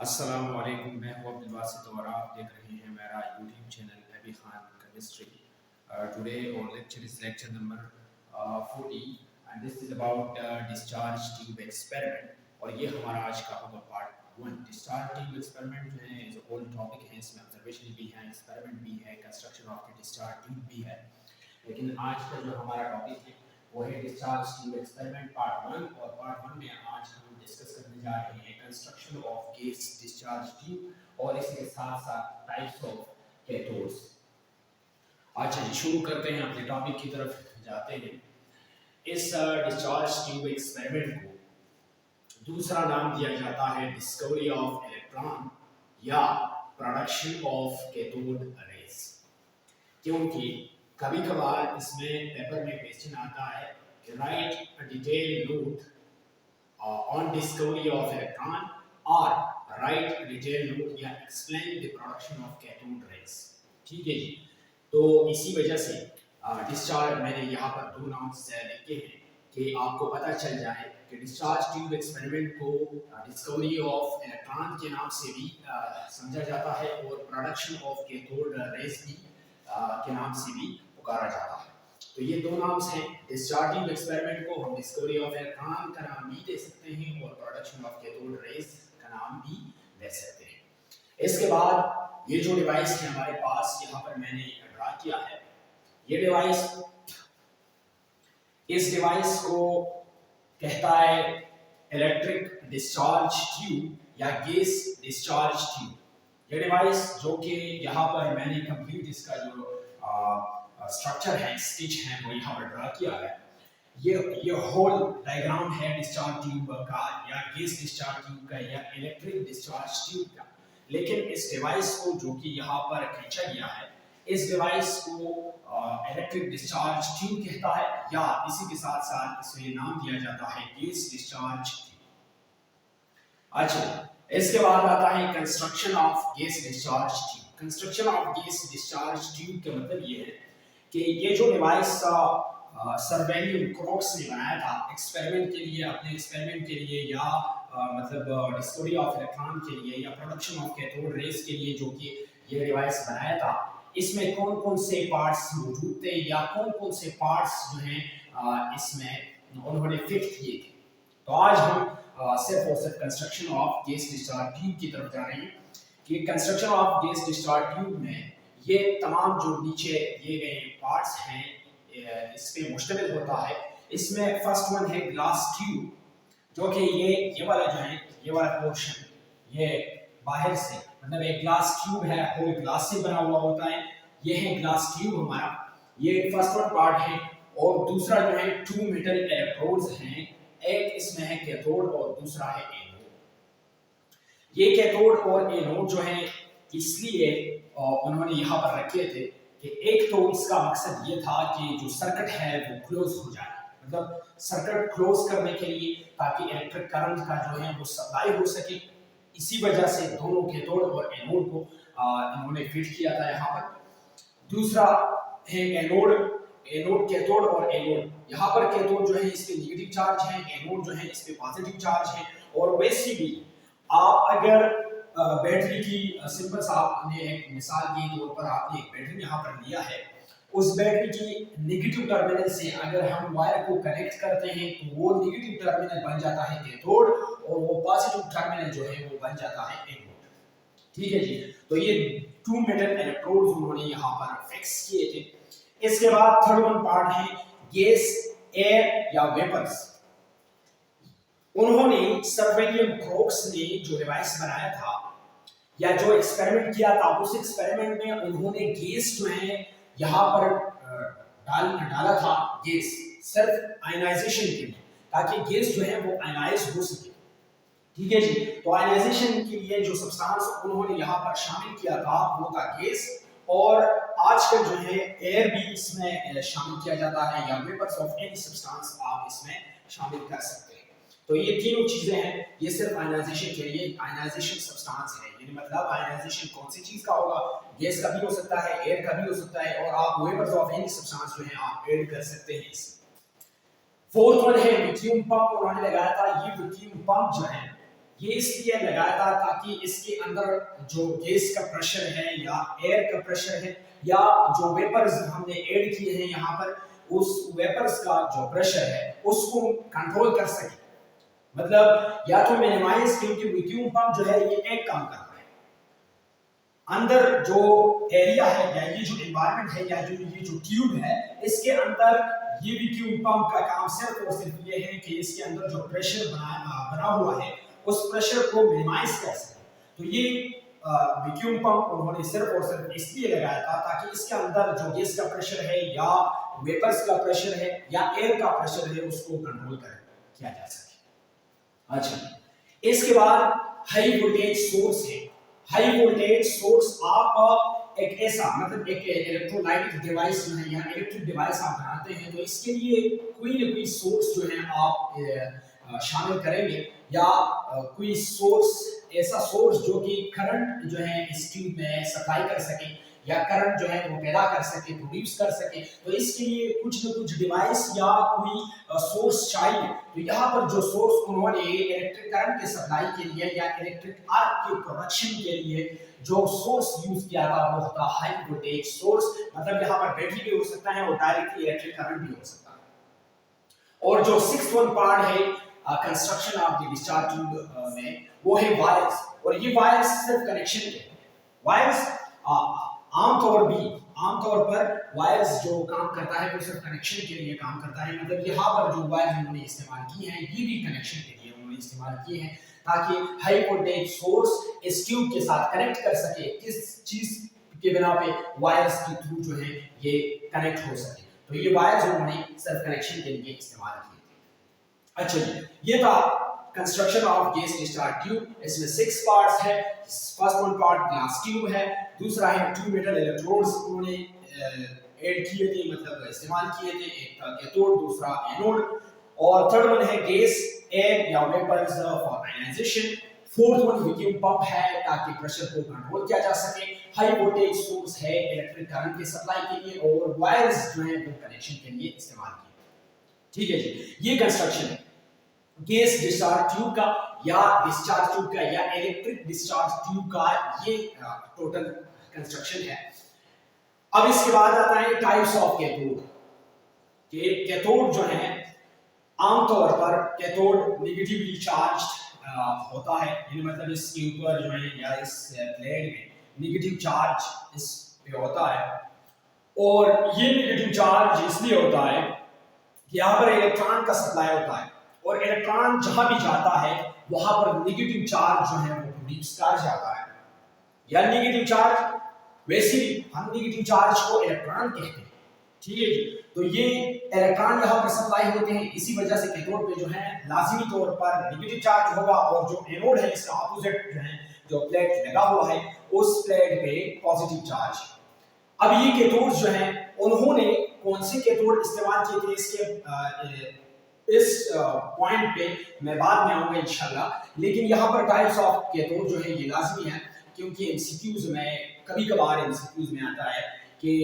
अस्सलामुअलैकुम, मैं हूं अब्दुल वासित और आप देख रहे हैं मेरा YouTube channel Abi Khan chemistry. Today our lecture is lecture number 40 and this is about discharge tube experiment और ये हमारा आज का होगा पार्ट 1। डिस्चार्ज ट्यूब एक्सपेरिमेंट जो है इज ओल्ड टॉपिक है, इसमें ऑब्जर्वेशन भी है, एक्सपेरिमेंट भी है, construction of the discharge tube भी है। लेकिन आज का जो हमारा टॉपिक है वो है डिस्चार्ज ट्यूब एक्सपेरिमेंट पार्ट 1 और पार्ट 1 में आज हम डिस्कस करने जा रहे हैं construction of gas discharge tube और इसके साथ साथ टाइप्स ऑफ कैथोड्स। अच्छा जी, शुरू करते हैं, अपने टॉपिक की तरफ जाते हैं। इस डिस्चार्ज ट्यूब एक्सपेरिमेंट को दूसरा नाम दिया जाता है डिस्कवरी ऑफ इलेक्ट्रॉन या प्रोडक्शन ऑफ कैथोड रेज, क्योंकि कभी कभार इसमें पेपर में क्वेश्चन आता है कि right a detailed note on discovery of electron और राइट अ डिटेल्ड नोट या explain the production of cathode rays. ठीक है जी, तो इसी वजह से डिस्चार्ज मैंने यहाँ पर दो नाम्स लिखे हैं कि आपको पता चल जाए कि डिस्चार्ज ट्यूब एक्सपेरिमेंट को डिस्कवरी ऑफ इलेक्ट्रॉन के नाम से भी समझा जाता है और प्रोडक्शन ऑफ कैथोड रेज भी के नाम से भी पुकारा जाता है। तो ये दो नाम्स हैं। डिस्चार्ज ट्यूब एक्सपेरिमेंट को हम डिस्कवरी ऑफ इलेक्ट्रॉन का नाम भी दे सकते हैं और प्रोडक्शन ऑफ कैथोड रेज का नाम भी दे सकते हैं। इसके बाद ये जो डिवाइस है हमारे पास यहाँ पर मैंने ड्रा किया है, ये डिवाइस, इस डिवाइस को कहता है इलेक्ट्रिक डिस्चार्ज ट्यूब या गैस डिस्चार्ज ट्यूब। ये डिवाइस जो कि यहाँ पर मैंने कंप्लीट इसका जो स्ट्रक्चर है, स्टिच है, वो यहाँ पर ड्रा किया है। ये होल डायग्राम है डिस्चार्ज ट्यूब का या गैस डिस्चार्ज ट्यूब का या इलेक्ट्रिक डिस्चार्ज ट्यूब का। लेकिन इस डिवाइस को जो कि यहाँ पर खींचा गया है, इस डिवाइस को इलेक्ट्रिक डिस्चार्ज ट्यूब कहता है या इसी के साथ साथ इसे नाम दिया जाता है गैस डिस्चार्ज ट्यूब। अच्छा, इसके बाद आता है construction of gas discharge tube. Construction of gas discharge tube का मतलब ये है कि ये जो डिवाइस सर विलियम क्रॉक्स ने बनाया था एक्सपेरिमेंट के लिए, अपने एक्सपेरिमेंट के लिए या मतलब डिस्कवरी ऑफ इलेक्ट्रॉन के लिए या प्रोडक्शन ऑफ कैथोड रेज के लिए जो कि ये डिवाइस बनाया था, इसमें कौन कौन से पार्ट्स मौजूद थे या कौन कौन से पार्ट्स जो हैं इसमें उन्होंने फिट किए थे। तो आज हम सिर्फ और सिर्फ construction of gas discharge tube की तरफ जा रहे हैं कि construction of gas discharge tube में ये तमाम जो नीचे दिए गए पार्ट्स हैं इस पे मुश्तमिल होता है। इसमें फर्स्ट वन है ग्लास ट्यूब, जो कि ये वाला जो है, ये वाला पोर्शन, ये बाहर से मतलब एक ग्लास ट्यूब है, वो ग्लास से बना हुआ होता है। ये है ग्लास ट्यूब हमारा, ये फर्स्ट वन पार्ट है। और दूसरा जो है 2 मेटल इलेक्ट्रोड्स हैं, एक इसमें है कैथोड और दूसरा है एनोड। ये कैथोड और एनोड जो है इसलिए उन्होंने यहाँ पर रखे थे कि एक तो इसका मकसद ये था कि जो सर्किट है वो क्लोज हो जाए, मतलब सर्किट क्लोज करने के लिए ताकि इलेक्ट्रिक करंट का जो है वो सप्लाई हो सके। इसी वजह से दोनों कैथोड और एनोड को इन्होंने फिट किया था यहाँ पर। दूसरा है एनोड, एनोड कैथोड और एनोड। यहाँ पर कैथोड जो है इस पे नेगेटिव चार्ज है, एनोड जो है इस पे पॉजिटिव चार्ज है। और वैसे भी आप अगर बैटरी की सिंपल सा आपने एक मिसाल के तौर पर आपने एक बैटरी यहाँ पर लिया है, उस बैटरी की नेगेटिव टर्मिनल से अगर हम वायर को कनेक्ट करते हैं तो वो नेगेटिव टर्मिनल बन जाता है कैथोड और वो पॉजिटिव टर्मिनल जो है वो बन जाता है एनोड। ठीक है जी, तो ये 2 मेटल इलेक्ट्रोड्स उन्होंने यहाँ पर फिक्स किए थे। इसके बाद थर्ड वन पार्ट है गैस, एयर या वेपर्स। उन्होंने सर विलियम क्रॉक्स ने जो डिवाइस बनाया था या जो एक्सपेरिमेंट किया था, उस एक्सपेरिमेंट में उन्होंने गैस जो है यहाँ पर डाला था, गैस सिर्फ आयनाइजेशन के लिए, ताकि गैस जो है वो आयनाइज हो सके। ठीक है जी, तो आयनाइजेशन के लिए जो सब्सटेंस उन्होंने यहाँ पर शामिल किया था वो था गैस। और आजकल जो है एयर भी इसमें शामिल किया जाता है या वेपर्स ऑफ एनी सब्सटेंस आप इसमें शामिल कर सकते हैं। तो ये तीनों चीजें हैं, ये सिर्फ आयनाइजेशन के लिए, आयनाइजेशन सब्सटेंस है, यानी मतलब आयनाइजेशन कौन सी चीज का होगा, गैस का भी हो सकता है, एयर का भी हो सकता है, और आप वेपर्स ऑफ एनी सब्सटेंस जो है आप ऐड कर सकते हैं इसमें। फोर्थ वन है वैक्यूम पंप, उन्होंने लगाया था। ये वैक्यूम पंप जो है ये इसलिए लगाया था ताकि इसके अंदर जो गैस का प्रेशर है या एयर का प्रेशर है या जो वेपर्स हमने ऐड किए हैं यहाँ पर, उस वेपर्स का जो प्रेशर है उसको कंट्रोल कर सके। मतलब या तो मिनिमाइज, क्योंकि वैक्यूम पंप जो है ये एक काम करता है, अंदर जो एरिया है या ये जो एनवायरनमेंट है या जो ये जो ट्यूब है इसके अंदर, ये वैक्यूम पंप का काम सिर्फ और सिर्फ ये है कि इसके अंदर जो प्रेशर बना हुआ है उस प्रेशर को मिनिमाइज कर सके। तो ये वैक्यूम पंप उन्होंने सिर्फ और सिर्फ इसलिए लगाया था ताकि इसके अंदर जो गैस का प्रेशर है या वेपर्स का प्रेशर है या एयर का प्रेशर है उसको कंट्रोल किया जा सके। अच्छा, इसके बाद हाई वोल्टेज सोर्स है। हाई वोल्टेज सोर्स आप एक ऐसा मतलब एक इलेक्ट्रोलाइटिक डिवाइस जो है या इलेक्ट्रिक डिवाइस आप बनाते हैं तो इसके लिए कोई ना कोई सोर्स जो है आप शामिल करेंगे या कोई सोर्स, ऐसा सोर्स जो कि करंट जो है इस ट्यूब में सप्लाई कर सके या करंट जो है वो पैदा कर सके, प्रोड्यूस कर सके। तो इसके लिए कुछ न कुछ डिवाइस या कोई सोर्स चाहिए। तो यहाँ पर जो सोर्स उन्होंने इलेक्ट्रिक करंट के सप्लाई के लिए या इलेक्ट्रिक आर्क के प्रोडक्शन के लिए जो सोर्स यूज किया था वो था हाई वोल्टेज सोर्स। मतलब यहाँ पर बैटरी भी हो सकता है और डायरेक्टली इलेक्ट्रिक करंट भी हो सकता है। और जो 6th वन पार्ट है construction of the discharge tube में, वो है वायर्स। और ये वायर्स सिर्फ कनेक्शन के वायर्स, आमतौर पर वायर्स जो काम करता है वो सिर्फ कनेक्शन के लिए काम करता है। मतलब यहाँ पर जो वायर्स उन्होंने इस्तेमाल किए हैं ये भी कनेक्शन के लिए उन्होंने इस्तेमाल किए हैं ताकि हाई वोल्टेज सोर्स इस ट्यूब के साथ कनेक्ट कर सके, किस चीज के बिना पे वायर्स के थ्रू जो है ये कनेक्ट हो सके। तो ये वायर्स उन्होंने सिर्फ कनेक्शन के लिए इस्तेमाल किए। अच्छा जी, ये था construction of gas discharge tube. इसमें 6 पार्ट्स है। First one part glass tube है, दूसरा है 2 मेटल इलेक्ट्रोड्स उन्होंने ऐड किए थे, मतलब इस्तेमाल किए थे, एक था कैथोड दूसरा एनोड, और थर्ड वन है गैस, एयर या vapours for ionisation. Fourth one vacuum pump है ताकि प्रेशर को कंट्रोल किया जा सके। हाई वोल्टेज सोर्स है इलेक्ट्रिक करंट के सप्लाई के लिए, और वायर्स जो है वो कनेक्शन के लिए इस्तेमाल किए। ठीक है जी, ये कंस्ट्रक्शन है गैस डिस्चार्ज ट्यूब का या डिस्चार्ज ट्यूब का या इलेक्ट्रिक डिस्चार्ज ट्यूब का, ये टोटल कंस्ट्रक्शन है। अब इसके बाद आता है टाइप्स ऑफ कैथोड। कैथोड जो है आमतौर पर कैथोड नेगेटिवली चार्ज्ड होता है, यानी मतलब इसके ऊपर जो है या इस प्लेट में नेगेटिव चार्ज इस पे होता है। और ये नेगेटिव चार्ज इसलिए होता है कि यहाँ पर इलेक्ट्रॉन का सप्लाई होता है और इलेक्ट्रॉन जहां भी जाता है वहां पर नेगेटिव चार्ज जो है वो प्रोड्यूस कर जाता है। या नेगेटिव चार्ज, वैसे भी हम नेगेटिव चार्ज को इलेक्ट्रॉन कहते हैं। ठीक है जी, तो ये इलेक्ट्रॉन यहाँ पर सप्लाई होते हैं, इसी वजह से कैथोड पे जो है लाजिमी तौर पर नेगेटिव चार्ज होगा, और जो एनोड है इसका ऑपोजिट जो है जो प्लेट लगा हुआ है उस प्लेट पे पॉजिटिव चार्ज। अब ये कैथोड जो है उन्होंने कौन से कैथोड इस्तेमाल किए थे इसके इस पॉइंट पे मैं बाद में आऊंगा इंशाल्लाह। लेकिन यहाँ पर टाइप्स ऑफ कैथोड जो है ये लाजमी है, क्योंकि एमसीक्यूज में कभी कभार एमसीक्यूज में आता है कि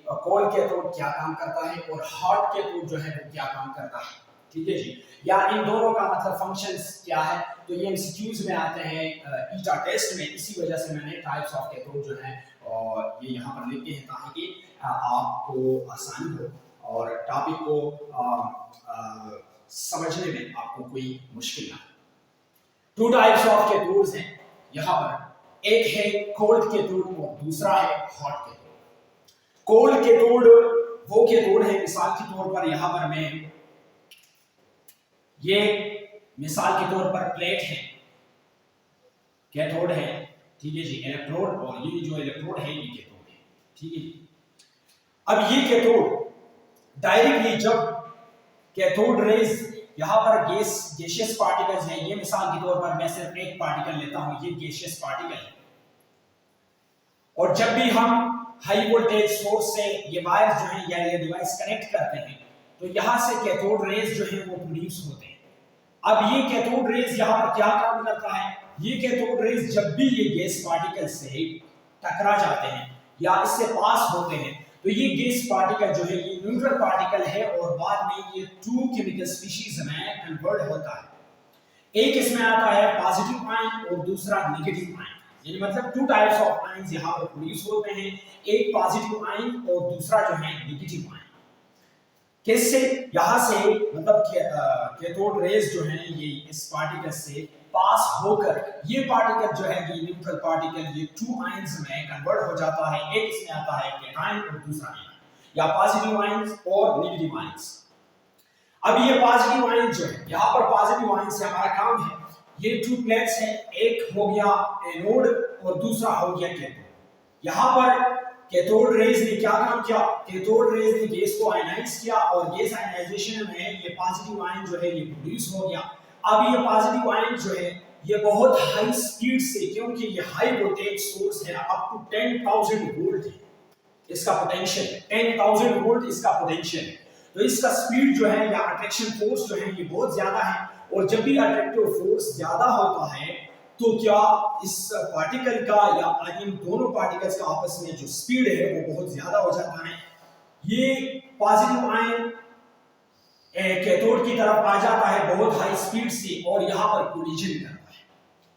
कोल्ड कैथोड क्या काम करता है और हॉट कैथोड जो है वो क्या काम करता है। ठीक है जी, या इन दोनों का मतलब फंक्शंस क्या है, तो ये एमसीक्यूज में आते हैं ईटा टेस्ट में। इसी वजह से मैंने टाइप्स ऑफ कैथोड जो है और ये यहाँ पर लिखे हैं ताकि आपको आसानी हो और टॉपिक को समझने में आपको कोई मुश्किल ना हो। 2 टाइप्स ऑफ कैथोड्स हैं यहाँ पर, एक है कोल्ड कैथोड और दूसरा है हॉट कैथोड। कोल्ड कैथोड वो कैथोड है, मिसाल के तौर पर यहाँ पर मैं ये मिसाल के तौर पर प्लेट है, कैथोड है, ठीक है जी, इलेक्ट्रोड, और ये जो इलेक्ट्रोड है ये कैथोड है। ठीक है, अब ये कैथोड डायरेक्टली जब कैथोड रेज यहाँ पर गैसियस पार्टिकल्स हैं, ये मिसाल के तौर पर मैं सिर्फ एक पार्टिकल लेता हूं, ये गैसियस पार्टिकल है, और जब भी हम हाई वोल्टेज सोर्स से ये वायर्स जो है या ये डिवाइस कनेक्ट करते हैं तो यहाँ से कैथोड रेज जो है वो प्रोड्यूस होते हैं। अब ये कैथोड रेज यहाँ पर क्या काम करता है, ये कैथोड रेज जब भी ये गैस पार्टिकल से टकरा जाते हैं या इससे पास होते हैं तो ये गैस पार्टिकल जो है ये न्यूट्रल पार्टिकल है और बाद में ये 2 केमिकल स्पीशीज में कन्वर्ट होता है। एक इसमें आता है पॉजिटिव आयन और दूसरा नेगेटिव आयन, यानी मतलब टू टाइप्स ऑफ आयंस यहाँ पर प्रोड्यूस होते हैं, एक पॉजिटिव आयन और दूसरा जो है नेगेटिव आयन। किससे? यहाँ से मतलब कैथोड रेज जो है ये इस पार्टिकल से पास होकर ये पार्टिकल जो है ये न्यूट्रल पार्टिकल ये टू आयंस में कन्वर्ट हो जाता है, एक इसमें आता है कैटायन और दूसरा आयन या पॉजिटिव आयंस और नेगेटिव आयंस। अब ये पॉजिटिव आयन जो है यहाँ पर पॉजिटिव आयन से हमारा काम है, ये टू प्लेट्स है, एक हो गया एनोड और दूसरा हो गया कैथोड। यहाँ पर कैथोड रेज ने क्या काम किया? कैथोड रेज ने गैस को आयनाइज किया और गैस आयनाइजेशन में ये पॉजिटिव आयन जो है ये प्रोड्यूस हो गया। अब ये पॉजिटिव आयन जो है ये बहुत हाई स्पीड से, क्योंकि ये हाई वोल्टेज सोर्स है, अप टू 10,000 वोल्ट है इसका पोटेंशियल, 10,000 वोल्ट इसका पोटेंशियल है, तो इसका स्पीड जो है या अट्रैक्शन फोर्स जो है ये बहुत ज्यादा है। और जब भी अट्रैक्टिव फोर्स ज्यादा होता है तो क्या इस पार्टिकल का या इन दोनों पार्टिकल्स का आपस में जो स्पीड है वो बहुत ज्यादा हो जाता है। ये पॉजिटिव आयन कैथोड की तरफ आ जाता है बहुत हाई स्पीड से और यहाँ पर कोलिजन करता है।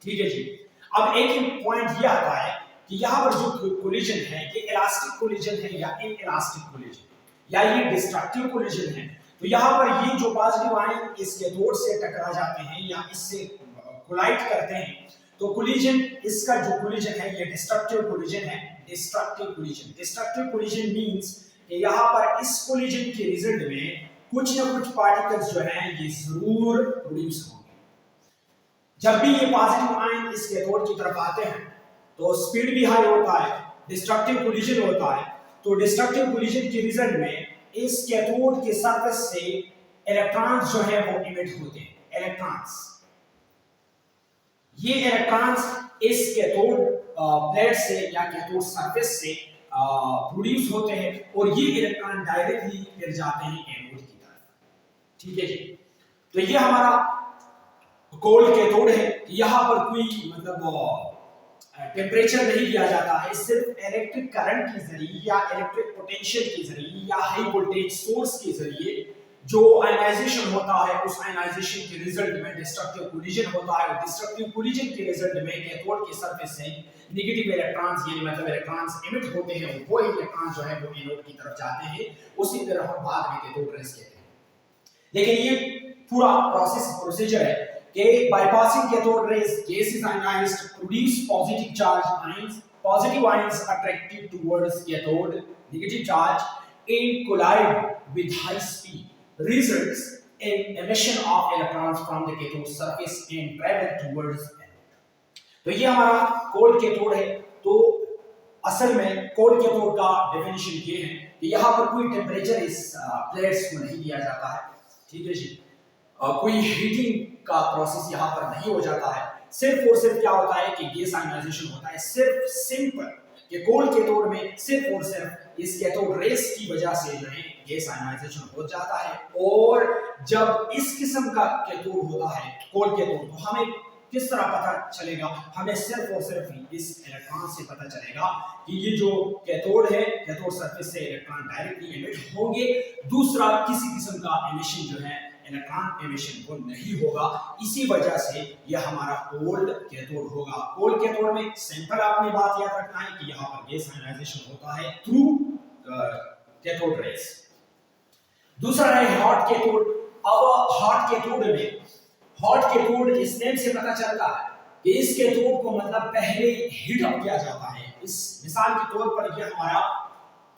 ठीक है जी। अब एक पॉइंट ये आता है कि यहाँ पर जो कोलिजन है ये इलास्टिक कोलिजन है या इनइलास्टिक कोलिजन या ये डिस्ट्रक्टिव कोलिजन है। तो यहाँ पर ये जो पॉजिटिव आयन इस कैथोड से टकरा जाते हैं या इससे कोलाइड करते हैं तो कोलिजन, इसका जो कोलिजन है ये डिस्ट्रक्टिव कोलिजन है। डिस्ट्रक्टिव कोलिजन मींस कि यहाँ पर इस कोलिजन के रिजल्ट में कुछ ना कुछ पार्टिकल्स जो हैं ये जरूर प्रोड्यूस होंगे। जब भी ये पॉजिटिव आयन इस कैथोड की तरफ आते हैं तो स्पीड भी हाई होता है, डिस्ट्रक्टिव कोलिजन होता है। तो डिस्ट्रक्टिव कोलिजन के रिजल्ट में इस कैथोड के सरफेस से इलेक्ट्रॉन्स जो है वो इमिट होते हैं। इलेक्ट्रॉन्स, ये इलेक्ट्रॉन्स इस कैथोड प्लेट से या कैथोड सरफेस से प्रोड्यूस होते हैं और ये इलेक्ट्रॉन डायरेक्टली फिर जाते हैं एनोड की तरफ। ठीक है जी। तो ये हमारा कोल्ड कैथोड है, यहाँ पर कोई मतलब टेम्परेचर नहीं दिया जाता है, सिर्फ इलेक्ट्रिक करंट के जरिए या इलेक्ट्रिक पोटेंशियल के जरिए या हाई वोल्टेज सोर्स के जरिए जो आयनाइजेशन होता है उस आयनाइजेशन के रिजल्ट में डिस्ट्रक्टिव कोलिजन होता है। डिस्ट्रक्टिव कोलिजन के रिजल्ट में कैथोड के सरफेस से नेगेटिव इलेक्ट्रॉन्स यानी मतलब इलेक्ट्रॉन्स इमिट होते हैं, वो इलेक्ट्रॉन्स जो है वो एनोड की तरफ जाते हैं, उसी तरह हम बाद में कैथोड रेज कहते हैं। लेकिन ये पूरा प्रोसीजर है कि bypassing cathode rays, gas is ionized, produce positive charge ions. Positive ions attracted towards cathode, negative charge and collide with high speed, results in emission of electrons from the cathode surface and travel towards anode. तो ये हमारा cold cathode है। तो असल में cold cathode का definition ये है कि यहाँ पर कोई टेम्परेचर इस प्लेट्स को नहीं दिया जाता है। ठीक है जी। कोई हीटिंग का प्रोसेस यहाँ पर नहीं हो जाता है, सिर्फ और सिर्फ क्या होता है कि गैस आयनाइजेशन होता है। सिर्फ सिंपल कि कोल्ड कैथोड में सिर्फ और सिर्फ इस कैथोड रेस की वजह से जो है गैस आयनाइजेशन हो जाता है। और जब इस किस्म का कैथोड होता है कोल्ड कैथोड, तो हमें किस तरह पता चलेगा? हमें सिर्फ और सिर्फ इस इलेक्ट्रॉन से पता चलेगा कि ये जो कैथोड है कैथोड सरफेस से इलेक्ट्रॉन डायरेक्टली एमिट होंगे, दूसरा किसी किस्म का एमिशन जो है इलेक्ट्रॉन एमिशन को नहीं होगा। इसी वजह से यह हमारा कोल्ड कैथोड होगा। कोल्ड कैथोड में सिंपल आपने बात याद रखना है कि यहाँ पर गैस आयनाइजेशन होता है थ्रू कैथोड रेस। दूसरा है हॉट कैथोड। अब हॉट कैथोड इस नेम से पता चलता है कि इस कैथोड को मतलब पहले हीट अप किया जाता है। इस मिसाल के तौर पर यह हमारा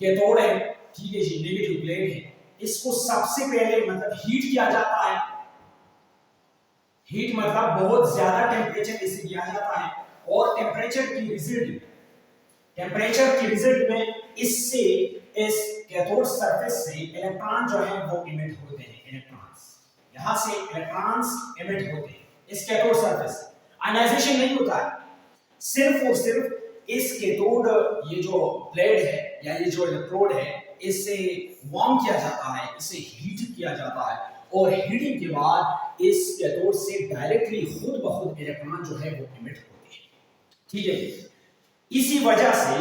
कैथोड है, ठीक है जी, नेगेटिव प्लेट है, इसको सबसे पहले मतलब हीट किया जाता है। हीट मतलब बहुत ज्यादा टेम्परेचर इसे दिया जाता है और टेम्परेचर की रिजल्ट में इससे इस कैथोड सरफेस से इलेक्ट्रॉन जो है वो इमिट होते हैं। इलेक्ट्रॉन्स यहां से इलेक्ट्रॉन्स इमिट होते हैं इस कैथोड सरफेस से। आयनाइजेशन नहीं होता है, सिर्फ और सिर्फ इस कैथोड ये जो प्लेट है या ये जो इलेक्ट्रोड है इसे वार्म किया जाता है, इसे हीट किया जाता है और हीटिंग के बाद इस कैथोड से डायरेक्टली खुद ब खुद इलेक्ट्रॉन जो है वो इमिट होते हैं। ठीक है। इसी वजह से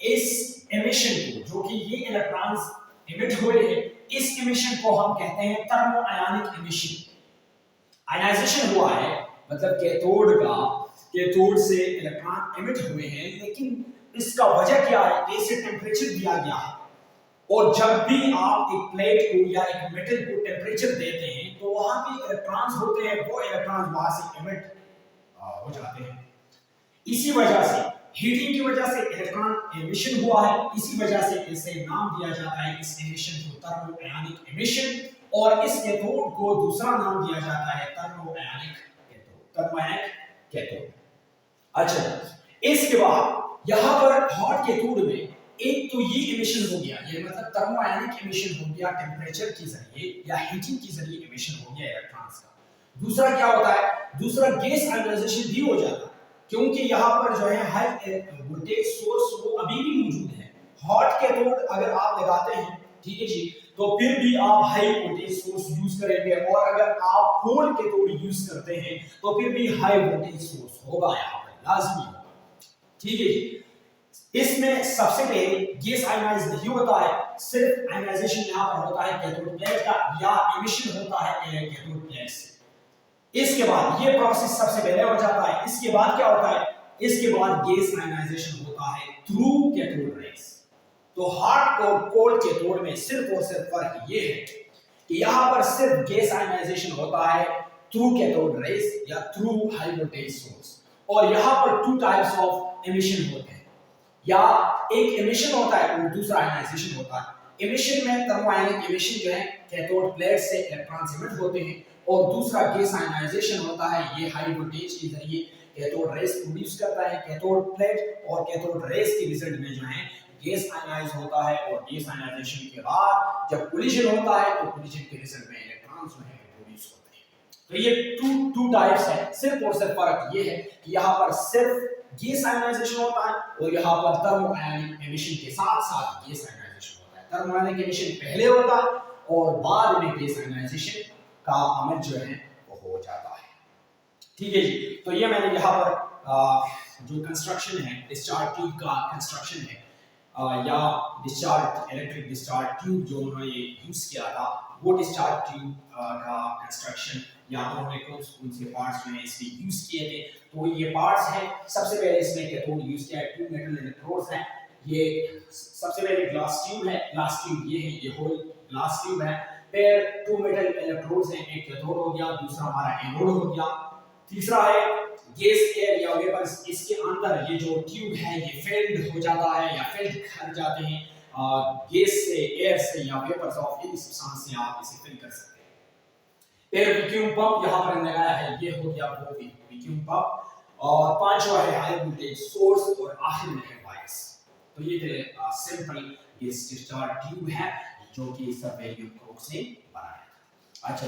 इस एमिशन को, जो कि ये इलेक्ट्रॉन्स इमिट हुए हैं, इस एमिशन को हम कहते हैं थर्मो आयनिक एमिशन। आयनाइजेशन हुआ है मतलब कैथोड से इलेक्ट्रॉन एमिट हुए हैं, लेकिन इसका वजह क्या है? कैसे टेम्परेचर दिया गया है। और जब भी आप एक प्लेट को या एक मेटल को टेम्परेचर देते हैं तो वहां पे इलेक्ट्रॉन्स होते हैं, वो इलेक्ट्रॉन्स वहां से एमिट हो जाते हैं। इसी वजह से हीटिंग की वजह से इलेक्ट्रॉन एमिशन हुआ है, इसी वजह से इसे नाम दिया जाता है इस एमिशन को थर्मो आयोनिक एमिशन, और इस कैथोड को दूसरा नाम दिया जाता है थर्मो आयोनिक कैथोड। अच्छा, इसके बाद यहां पर हॉट कैथोड में एक तो ये एमिशन हो गया, ये मतलब थर्मो आयोनिक एमिशन हो गया टेम्परेचर के जरिए या हीटिंग के जरिए एमिशन हो गया इलेक्ट्रॉन्स का। दूसरा क्या होता है? दूसरा गैस आयोनाइजेशन भी हो जाता है, क्योंकि यहाँ पर जो है हाई वोल्टेज सोर्स वो अभी भी मौजूद है। हॉट कैथोड अगर आप लगाते हैं, ठीक है जी, तो फिर भी आप हाई वोल्टेज सोर्स यूज करेंगे, और अगर आप कोल्ड कैथोड यूज करते हैं तो फिर भी हाई वोल्टेज सोर्स होगा, यहाँ पर लाजमी होगा, ठीक है जी। इसमें सबसे पहले गैस आयनाइज नहीं होता है, सिर्फ आयनाइजेशन यहाँ पर होता है कैथोड प्लेट का, या एमिशन होता है कैथोड प्लेट से। इसके बाद ये प्रोसेस सबसे पहले हो जाता है। इसके बाद क्या होता है? इसके बाद गैस आयनाइजेशन होता है थ्रू कैथोड रेज। तो हॉट और कोल्ड कैथोड में सिर्फ और सिर्फ फर्क ये है कि यहां पर सिर्फ गैस आयनाइजेशन होता है थ्रू कैथोड रेज या थ्रू हाई वोल्टेज सोर्स, और यहां पर टू टाइप्स ऑफ एमिशन होते हैं, या एक एमिशन होता है और दूसरा आयनाइजेशन होता है। एमिशन में थर्मोआयनिक एमिशन जो है कैथोड प्लेट से इलेक्ट्रॉन्स एमिट होते हैं, और दूसरा गैस आयनाइजेशन होता है, ये हाई वोल्टेज के जरिए कैथोड रेज प्रोड्यूस करता है कैथोड प्लेट, और कैथोड रेज के रिजल्ट में जो है गैस आयनाइज होता है, और गैस आयनाइजेशन के बाद जब कोलिजन होता है तो कोलिजन के रिजल्ट में इलेक्ट्रॉन्स जो है प्रोड्यूस होते हैं। तो ये टू टाइप्स है, सिर्फ और सिर्फ फर्क ये है कि यहाँ पर सिर्फ गैस आयनाइजेशन होता है, और यहाँ पर थर्मो आयनिक एमिशन के साथ साथ गैस आयनाइजेशन होता है। थर्मो आयनिक एमिशन पहले होता है और बाद में गैस आयनाइजेशन का अमल जो है वो हो जाता है, ठीक है जी। तो ये मैंने यहाँ पर जो कंस्ट्रक्शन है डिस्चार्ज ट्यूब का कंस्ट्रक्शन है, या डिस्चार्ज इलेक्ट्रिक डिस्चार्ज ट्यूब जो उन्होंने यूज किया था, वो डिस्चार्ज ट्यूब का कंस्ट्रक्शन या उन्होंने कौन से पार्ट्स जो है इसमें यूज किए थे। तो ये पार्ट्स हैं, सबसे पहले इसमें कैथोड यूज किया है, टू मेटल इलेक्ट्रोड्स हैं। ये सबसे पहले ग्लास ट्यूब है, ग्लास ट्यूब ये है, ये होल ग्लास ट्यूब है, फिर टू मेटल इलेक्ट्रोड्स हैं, एक कैथोड हो गया, दूसरा हमारा एनोड हो गया, तीसरा है गैस एयर या वेपर। इसके अंदर ये जो ट्यूब है ये फिल्ड हो जाता है या फिल्ड कर जाते हैं गैस से, एयर से या वेपर्स ऑफ एनी सब्सटेंस से आप इसे फिल कर सकते हैं। फिर वैक्यूम पंप यहाँ पर लगाया है, ये हो गया वो वैक्यूम पंप, और पांचवा है हाई वोल्टेज सोर्स, और आखिर में है वायर्स। तो ये सिंपल गैस डिस्चार्ज ट्यूब है जो कि सब वैक्यूम कोक से बनाया था। अच्छा,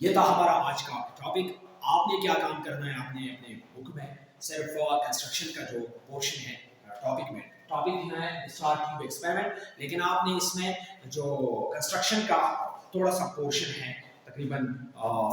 ये था हमारा आज का टॉपिक। आपने क्या काम करना है, आपने अपने बुक में सिर्फ कंस्ट्रक्शन का जो पोर्शन है टॉपिक लिखना है डिस्चार्ज ट्यूब एक्सपेरिमेंट, लेकिन आपने इसमें जो कंस्ट्रक्शन का थोड़ा सा पोर्शन है, तकरीबन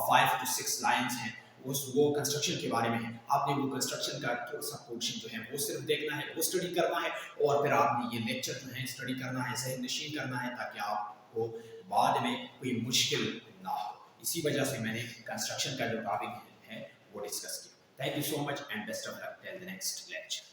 5 to 6 लाइंस हैं, वो कंस्ट्रक्शन के बारे में है। आपने वो कंस्ट्रक्शन का थोड़ा सा पोर्शन जो है वो सिर्फ देखना है, वो स्टडी करना है, और फिर आपने ये लेक्चर जो है स्टडी करना है, ज़हन नशीन करना है, ताकि आपको बाद में कोई मुश्किल ना हो। इसी वजह से मैंने कंस्ट्रक्शन का जो टॉपिक है वो डिस्कस किया। Thank you so much and best of luck till the next lecture.